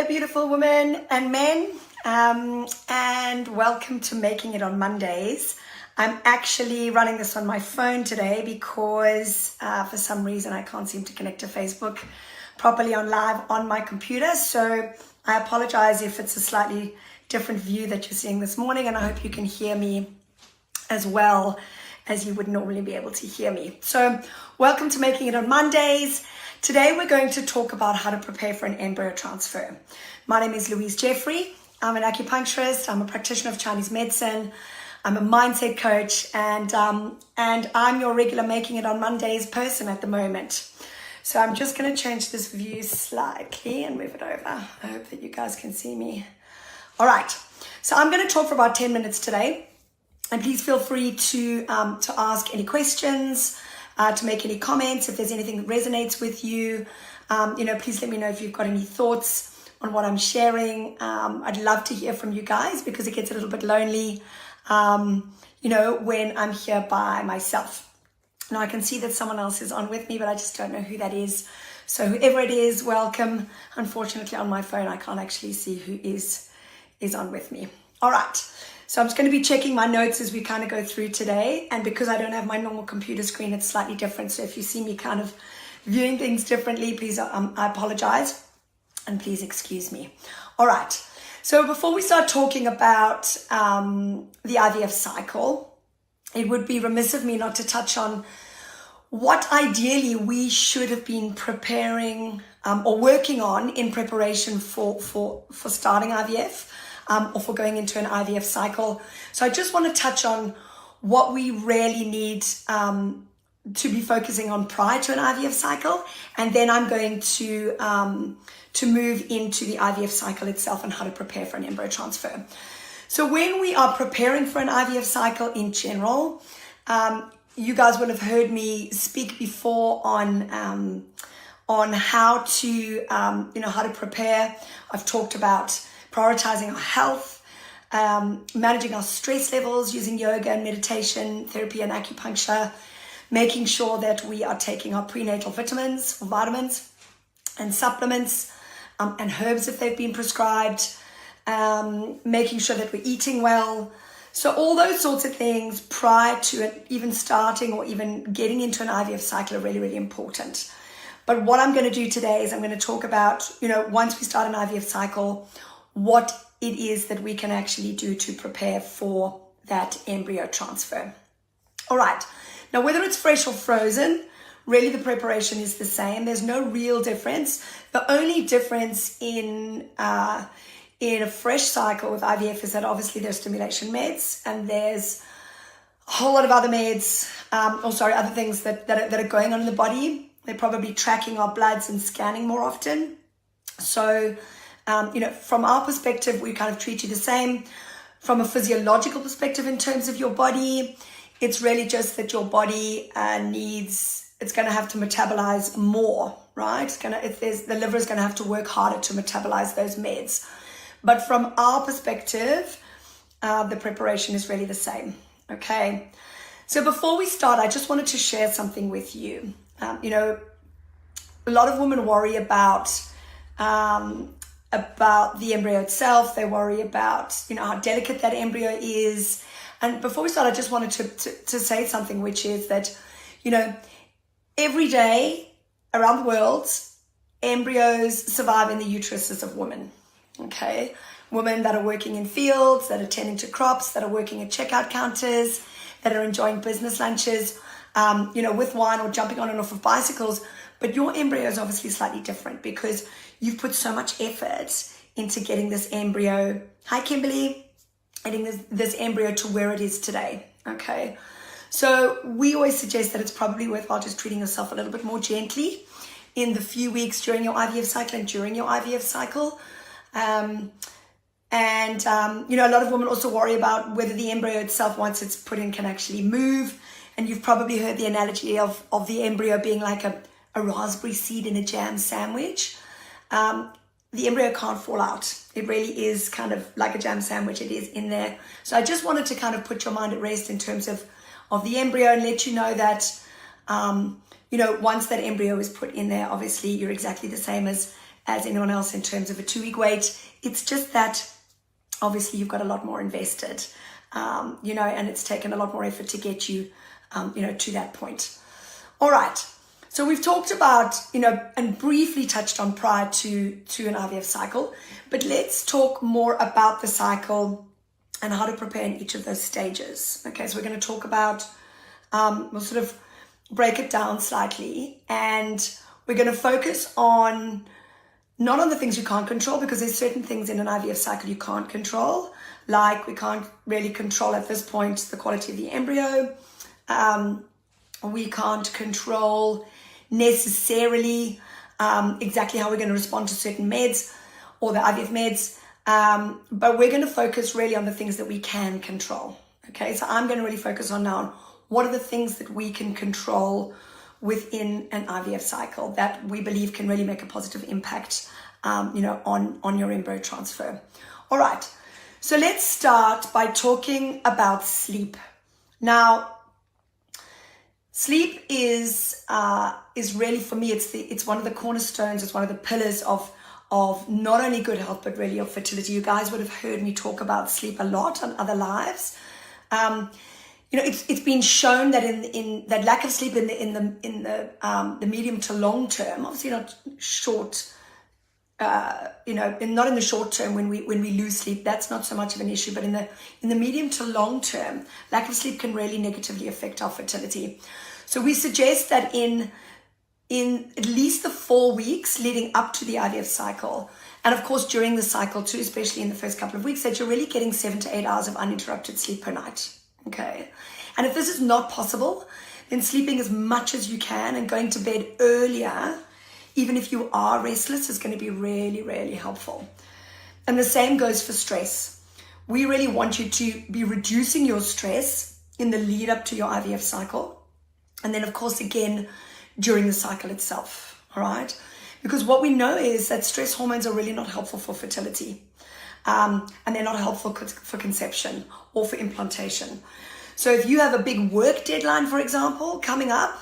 Hello, beautiful women and men, and welcome to Making It on Mondays. I'm actually running this on my phone today because for some reason I can't seem to connect to Facebook properly on live on my computer. So I apologize if it's a slightly different view that you're seeing this morning, and I hope you can hear me as well as you would normally be able to hear me. So welcome to Making It on Mondays. Today we're going to talk about how to prepare for an embryo transfer. My name is Louise Jeffrey. I'm an acupuncturist. I'm a practitioner of Chinese medicine. I'm a mindset coach, and I'm your regular Making It on Mondays person at the moment. So I'm just going to change this view slightly and move it over. I hope that you guys can see me. All right. So I'm going to talk for about 10 minutes today, and please feel free to ask any questions. To make any comments, if there's anything that resonates with you, please let me know if you've got any thoughts on what I'm sharing. I'd love to hear from you guys because it gets a little bit lonely, when I'm here by myself. Now I can see that someone else is on with me, but I just don't know who that is. So whoever it is, welcome. Unfortunately, on my phone, I can't actually see who is on with me. All right. So I'm just going to be checking my notes as we kind of go through today. And because I don't have my normal computer screen, it's slightly different. So if you see me kind of viewing things differently, please, I apologize and please excuse me. All right. So before we start talking about the IVF cycle, it would be remiss of me not to touch on what ideally we should have been preparing or working on in preparation for starting IVF. Or for going into an IVF cycle. So I just want to touch on what we really need to be focusing on prior to an IVF cycle. And then I'm going to move into the IVF cycle itself and how to prepare for an embryo transfer. So when we are preparing for an IVF cycle in general, you guys will have heard me speak before on how to, how to prepare. I've talked about prioritizing our health, managing our stress levels using yoga and meditation, therapy and acupuncture, making sure that we are taking our prenatal vitamins and supplements and herbs if they've been prescribed, making sure that we're eating well. So all those sorts of things prior to even starting or even getting into an IVF cycle are really, really important. But what I'm going to do today is I'm going to talk about, once we start an IVF cycle, what it is that we can actually do to prepare for that embryo transfer. All right. Now, whether it's fresh or frozen, really the preparation is the same. There's no real difference. The only difference in a fresh cycle with IVF is that obviously there's stimulation meds and there's a whole lot of other meds, other things that are going on in the body. They're probably tracking our bloods and scanning more often. So, from our perspective, we kind of treat you the same. From a physiological perspective in terms of your body, it's really just that your body it's going to have to metabolize more, right? The liver is going to have to work harder to metabolize those meds. But from our perspective, the preparation is really the same, okay? So before we start, I just wanted to share something with you. A lot of women worry about the embryo itself. They worry about, how delicate that embryo is. And before we start, I just wanted to say something, which is that, every day around the world, embryos survive in the uteruses of women, okay? Women that are working in fields, that are tending to crops, that are working at checkout counters, that are enjoying business lunches, with wine or jumping on and off of bicycles. But your embryo is obviously slightly different because you've put so much effort into getting this embryo. Hi, Kimberly. Getting this embryo to where it is today. Okay. So we always suggest that it's probably worthwhile just treating yourself a little bit more gently in the few weeks during your IVF cycle and during your IVF cycle. A lot of women also worry about whether the embryo itself, once it's put in, can actually move. And you've probably heard the analogy of the embryo being like a raspberry seed in a jam sandwich. The embryo can't fall out. It really is kind of like a jam sandwich. It is in there. So I just wanted to kind of put your mind at rest in terms of the embryo and let you know that, once that embryo is put in there, obviously you're exactly the same as as anyone else in terms of a 2-week wait. It's just that obviously you've got a lot more invested, and it's taken a lot more effort to get you, to that point. All right. So we've talked about, and briefly touched on prior to an IVF cycle, but let's talk more about the cycle and how to prepare in each of those stages. Okay, so we're going to talk about, we'll sort of break it down slightly, and we're going to focus on, not on the things you can't control, because there's certain things in an IVF cycle you can't control, like we can't really control at this point the quality of the embryo. We can't control necessarily exactly how we're going to respond to certain meds or the IVF meds, but we're going to focus really on the things that we can control. Okay, so I'm going to really focus on now what are the things that we can control within an IVF cycle that we believe can really make a positive impact on your embryo transfer. All right, so let's start by talking about sleep. Now, sleep is really, for me, it's one of the cornerstones, it's one of the pillars of not only good health, but really of fertility. You guys would have heard me talk about sleep a lot on other lives. It's been shown that in that lack of sleep in the medium to long term, obviously not short, not in the short term when we lose sleep, that's not so much of an issue, but in the medium to long term, lack of sleep can really negatively affect our fertility. So we suggest that in at least the 4 weeks leading up to the IVF cycle, and of course during the cycle too, especially in the first couple of weeks, that you're really getting 7 to 8 hours of uninterrupted sleep per night. Okay, and if this is not possible, then sleeping as much as you can and going to bed earlier, even if you are restless, is going to be really, really helpful. And the same goes for stress. We really want you to be reducing your stress in the lead up to your IVF cycle. And then, of course, again, during the cycle itself, all right? Because what we know is that stress hormones are really not helpful for fertility. And they're not helpful for conception or for implantation. So if you have a big work deadline, for example, coming up,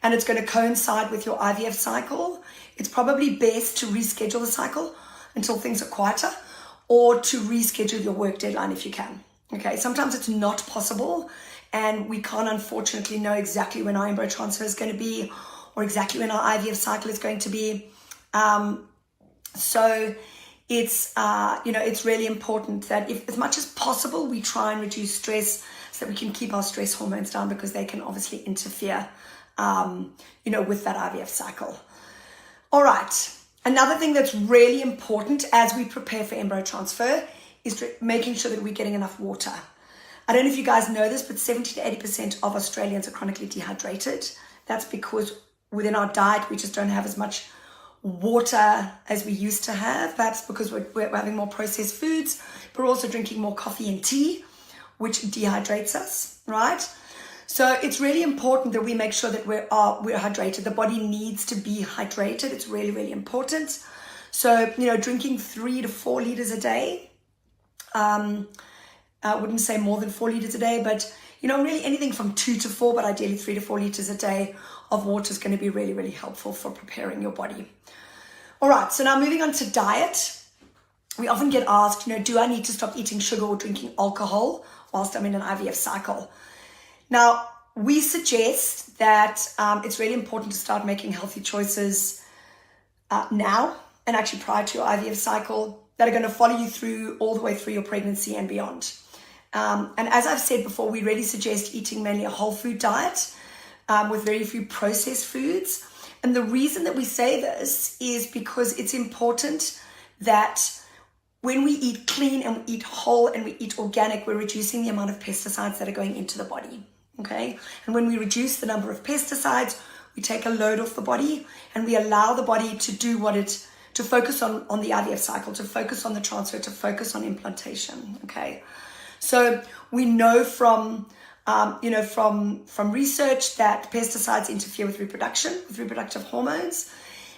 and it's going to coincide with your IVF cycle, it's probably best to reschedule the cycle until things are quieter, or to reschedule your work deadline if you can. Okay, sometimes it's not possible, and we can't unfortunately know exactly when our embryo transfer is going to be, or exactly when our IVF cycle is going to be. So it's it's really important that if as much as possible we try and reduce stress so that we can keep our stress hormones down, because they can obviously interfere with that IVF cycle. All right. Another thing that's really important as we prepare for embryo transfer is making sure that we're getting enough water. I don't know if you guys know this, but 70 to 80% of Australians are chronically dehydrated. That's because within our diet, we just don't have as much water as we used to have, perhaps because we're having more processed foods, but we're also drinking more coffee and tea, which dehydrates us, right? So it's really important that we make sure that we're hydrated. The body needs to be hydrated. It's really, really important. So, drinking 3 to 4 liters a day. I wouldn't say more than 4 liters a day, but, really anything from 2 to 4, but ideally 3 to 4 liters a day of water is going to be really, really helpful for preparing your body. All right, so now moving on to diet. We often get asked, do I need to stop eating sugar or drinking alcohol whilst I'm in an IVF cycle? Now, we suggest that it's really important to start making healthy choices now, and actually prior to your IVF cycle, that are going to follow you through all the way through your pregnancy and beyond. And as I've said before, we really suggest eating mainly a whole food diet with very few processed foods. And the reason that we say this is because it's important that when we eat clean and we eat whole and we eat organic, we're reducing the amount of pesticides that are going into the body, okay? And when we reduce the number of pesticides, we take a load off the body and we allow the body to do to focus on the IVF cycle, to focus on the transfer, to focus on implantation, okay? So we know from research that pesticides interfere with reproduction, with reproductive hormones.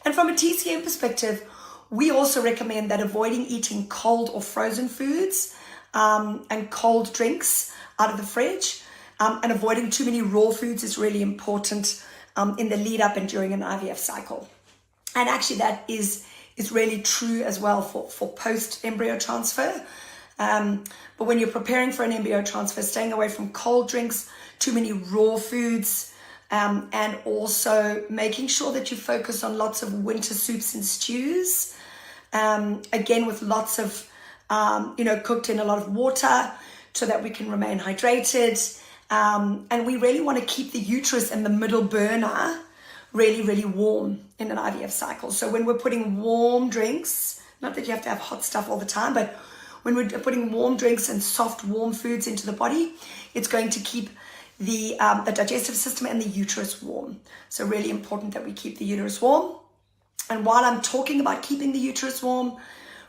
And from a TCM perspective, we also recommend that avoiding eating cold or frozen foods and cold drinks out of the fridge and avoiding too many raw foods is really important in the lead up and during an IVF cycle. And actually that is is really true as well for post-embryo transfer. But when you're preparing for an embryo transfer, staying away from cold drinks, too many raw foods, and also making sure that you focus on lots of winter soups and stews. Again, with lots of, cooked in a lot of water so that we can remain hydrated. And we really want to keep the uterus and the middle burner really, really warm in an IVF cycle. So when we're putting warm drinks, not that you have to have hot stuff all the time, but when we're putting warm drinks and soft, warm foods into the body, it's going to keep the digestive system and the uterus warm. So really important that we keep the uterus warm. And while I'm talking about keeping the uterus warm,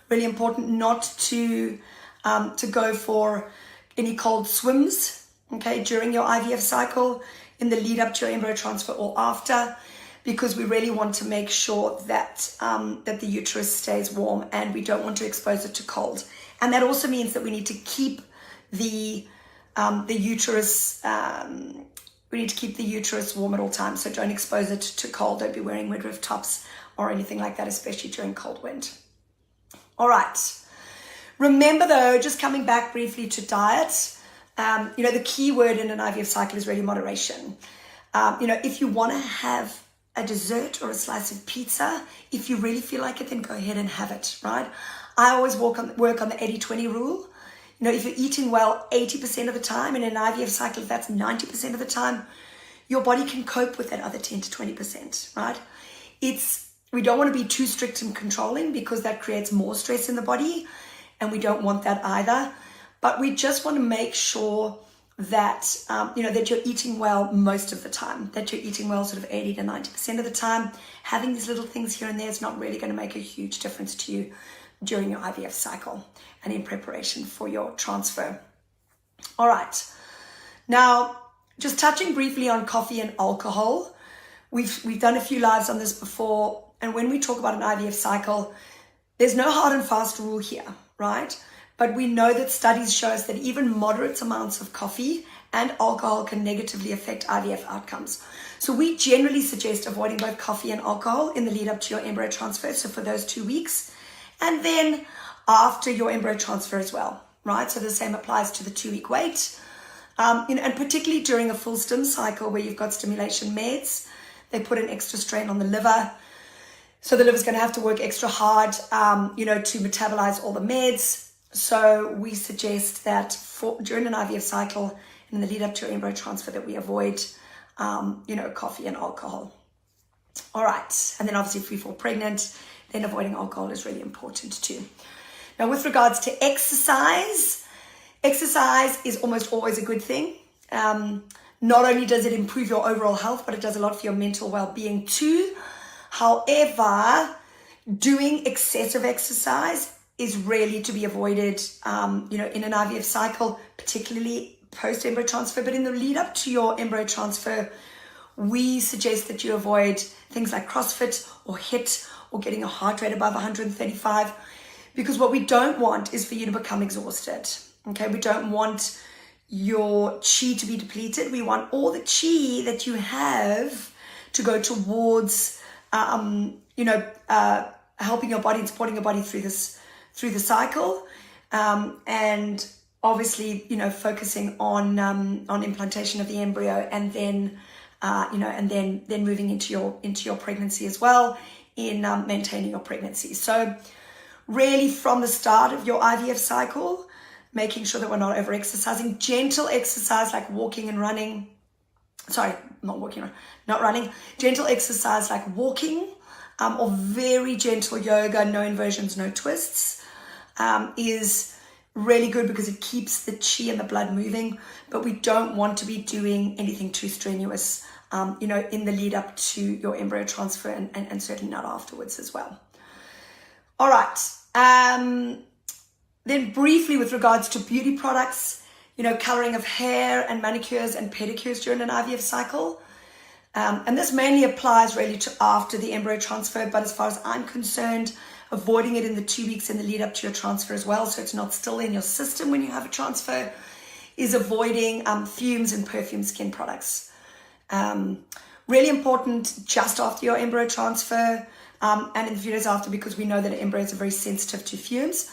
really important not to go for any cold swims, okay, during your IVF cycle, in the lead up to your embryo transfer or after, because we really want to make sure that that the uterus stays warm and we don't want to expose it to cold. And that also means that we need to keep the uterus. We need to keep the uterus warm at all times. So don't expose it to cold. Don't be wearing midriff tops or anything like that, especially during cold wind. All right. Remember though, just coming back briefly to diet, the key word in an IVF cycle is really moderation. If you want to have a dessert or a slice of pizza, if you really feel like it, then go ahead and have it, right? I always work on the 80-20 rule. If you're eating well 80% of the time in an IVF cycle, if that's 90% of the time, your body can cope with that other 10 to 20%, right? We don't want to be too strict and controlling because that creates more stress in the body, and we don't want that either. But we just want to make sure that, that you're eating well most of the time, that you're eating well sort of 80 to 90% of the time. Having these little things here and there is not really going to make a huge difference to you during your IVF cycle and in preparation for your transfer. All right. Now, just touching briefly on coffee and alcohol. We've done a few lives on this before, and when we talk about an IVF cycle, there's no hard and fast rule here, right? But we know that studies show us that even moderate amounts of coffee and alcohol can negatively affect IVF outcomes. So we generally suggest avoiding both coffee and alcohol in the lead up to your embryo transfer, so for those 2 weeks, and then after your embryo transfer as well, right? So the same applies to the 2-week wait. And particularly during a full stim cycle where you've got stimulation meds, they put an extra strain on the liver. So the liver's going to have to work extra hard, to metabolize all the meds. So we suggest that during an IVF cycle and in the lead up to your embryo transfer that we avoid, coffee and alcohol. All right. And then obviously if we fall pregnant, then avoiding alcohol is really important too. Now with regards to exercise is almost always a good thing. Not only does it improve your overall health, but it does a lot for your mental well-being too. However, doing excessive exercise is really to be avoided, in an IVF cycle, particularly post-embryo transfer. But in the lead up to your embryo transfer, we suggest that you avoid things like CrossFit or HIIT or getting a heart rate above 135, because what we don't want is for you to become exhausted. Okay, we don't want your chi to be depleted. We want all the chi that you have to go towards, helping your body and supporting your body through the cycle, and obviously, focusing on implantation of the embryo, and then, then moving into your pregnancy as well, in maintaining your pregnancy. So really from the start of your IVF cycle, making sure that we're not over exercising. Gentle exercise like walking and running. Sorry, not running. Gentle exercise like walking, or very gentle yoga, no inversions, no twists, is really good because it keeps the chi and the blood moving. But we don't want to be doing anything too strenuous, in the lead up to your embryo transfer, and certainly not afterwards as well. All right. Then briefly with regards to beauty products, coloring of hair and manicures and pedicures during an IVF cycle. And this mainly applies really to after the embryo transfer, but as far as I'm concerned, avoiding it in the 2 weeks in the lead up to your transfer as well, so it's not still in your system when you have a transfer, is avoiding fumes and perfume skin products. Really important just after your embryo transfer, and in the few days after, because we know that embryos are very sensitive to fumes.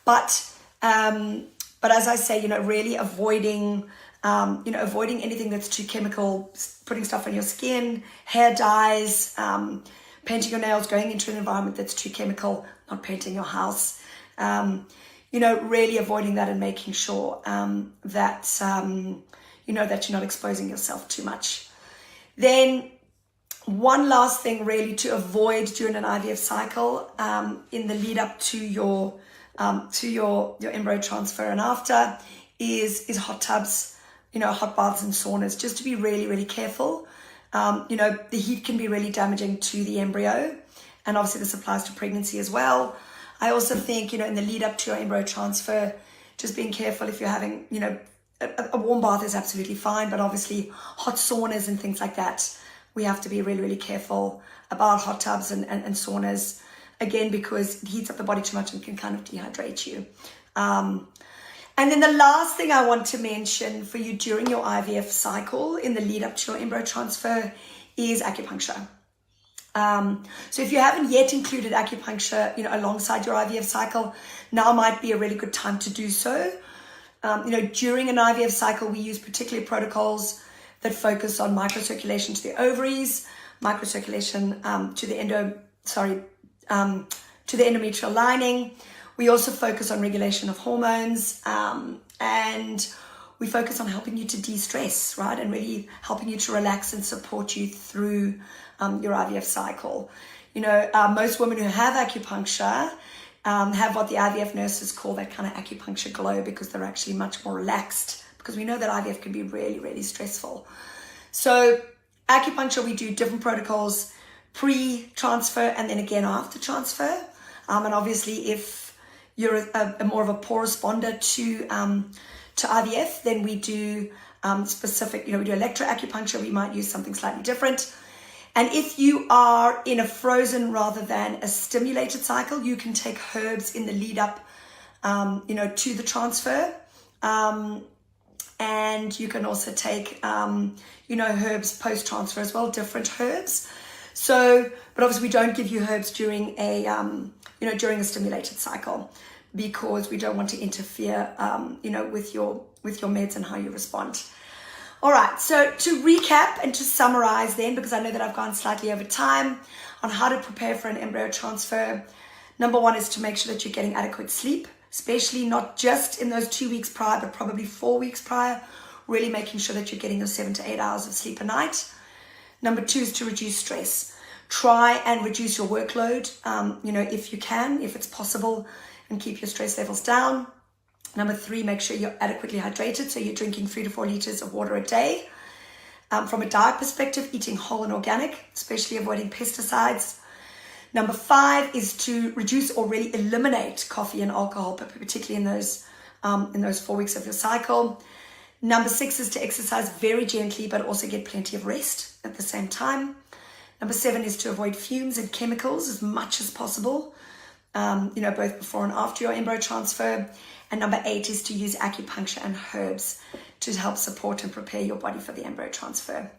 But as I say, really avoiding, avoiding anything that's too chemical, putting stuff on your skin, hair dyes, painting your nails, going into an environment that's too chemical, not painting your house, really avoiding that and making sure that, that you're not exposing yourself too much. Then one last thing really to avoid during an IVF cycle, in the lead up to your embryo transfer and after, is hot tubs, hot baths and saunas, just to be really, really careful. The heat can be really damaging to the embryo, and obviously this applies to pregnancy as well. I also think, in the lead up to your embryo transfer, just being careful if you're having, a warm bath is absolutely fine, but obviously hot saunas and things like that, we have to be really, really careful about hot tubs and saunas, again, because it heats up the body too much and can kind of dehydrate you. And then the last thing I want to mention for you during your IVF cycle in the lead up to your embryo transfer is acupuncture. So if you haven't yet included acupuncture, alongside your IVF cycle, now might be a really good time to do so. During an IVF cycle, we use particular protocols that focus on microcirculation to the ovaries, microcirculation to the endometrial lining. We also focus on regulation of hormones, and we focus on helping you to de-stress, right? And really helping you to relax and support you through your IVF cycle. Most women who have acupuncture have what the IVF nurses call that kind of acupuncture glow, because they're actually much more relaxed, because we know that IVF can be really, really stressful. So acupuncture, we do different protocols pre-transfer and then again after transfer. And obviously if you're a more of a poor responder to IVF, then we do specific, we do electroacupuncture. We might use something slightly different. And if you are in a frozen rather than a stimulated cycle, you can take herbs in the lead up, to the transfer. And you can also take, herbs post-transfer as well, different herbs. So, but obviously we don't give you herbs during during a stimulated cycle, because we don't want to interfere, with your meds and how you respond. All right, so to recap and to summarize then, because I know that I've gone slightly over time on how to prepare for an embryo transfer. Number one is to make sure that you're getting adequate sleep, especially not just in those 2 weeks prior, but probably 4 weeks prior, really making sure that you're getting your 7 to 8 hours of sleep a night. Number two is to reduce stress. Try and reduce your workload, if you can, if it's possible, and keep your stress levels down. Number three, make sure you're adequately hydrated. So you're drinking 3 to 4 liters of water a day. From a diet perspective, eating whole and organic, especially avoiding pesticides. Number five is to reduce or really eliminate coffee and alcohol, but particularly in those 4 weeks of your cycle. Number six is to exercise very gently, but also get plenty of rest at the same time. Number seven is to avoid fumes and chemicals as much as possible, both before and after your embryo transfer. And number eight is to use acupuncture and herbs to help support and prepare your body for the embryo transfer.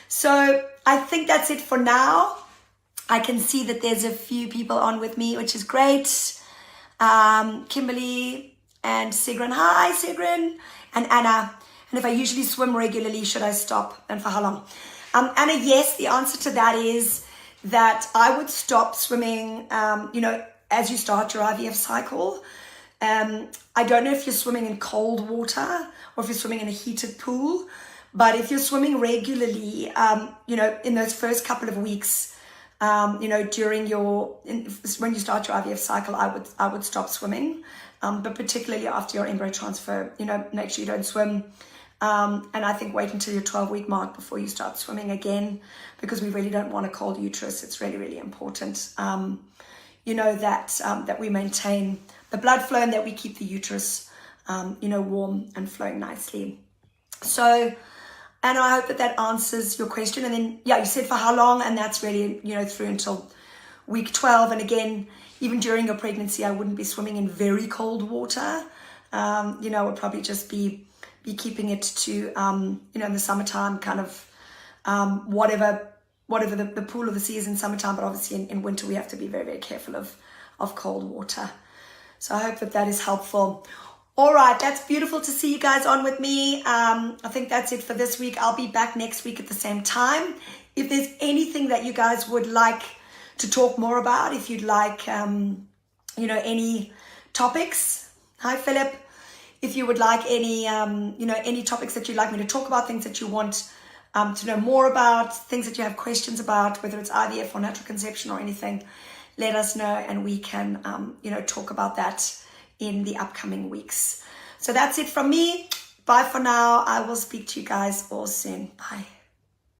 So I think that's it for now. I can see that there's a few people on with me, which is great. Kimberly and Sigrid. Hi, Sigrid. And Anna. And if I usually swim regularly, should I stop? And for how long? Anna, yes, the answer to that is that I would stop swimming, as you start your IVF cycle. I don't know if you're swimming in cold water or if you're swimming in a heated pool, but if you're swimming regularly, in those first couple of weeks, when you start your IVF cycle, I would stop swimming, but particularly after your embryo transfer, make sure you don't swim. And I think wait until your 12-week mark before you start swimming again, because we really don't want a cold uterus. It's really, really important, that we maintain the blood flow and that we keep the uterus, warm and flowing nicely. So, and I hope that answers your question. And then, you said for how long, and that's really, through until week 12. And again, even during your pregnancy, I wouldn't be swimming in very cold water. I would probably just be keeping it to, in the summertime, kind of whatever whatever the pool or the sea is in summertime, but obviously in winter we have to be very, very careful of cold water. So I hope that is helpful. All right, that's beautiful to see you guys on with me. I think that's it for this week. I'll be back next week at the same time. If there's anything that you guys would like to talk more about, if you'd like, any topics. Hi, Philip. If you would like any, any topics that you'd like me to talk about, things that you want to know more about, things that you have questions about, whether it's IVF or natural conception or anything, let us know and we can, talk about that in the upcoming weeks. So that's it from me. Bye for now. I will speak to you guys all soon. Bye.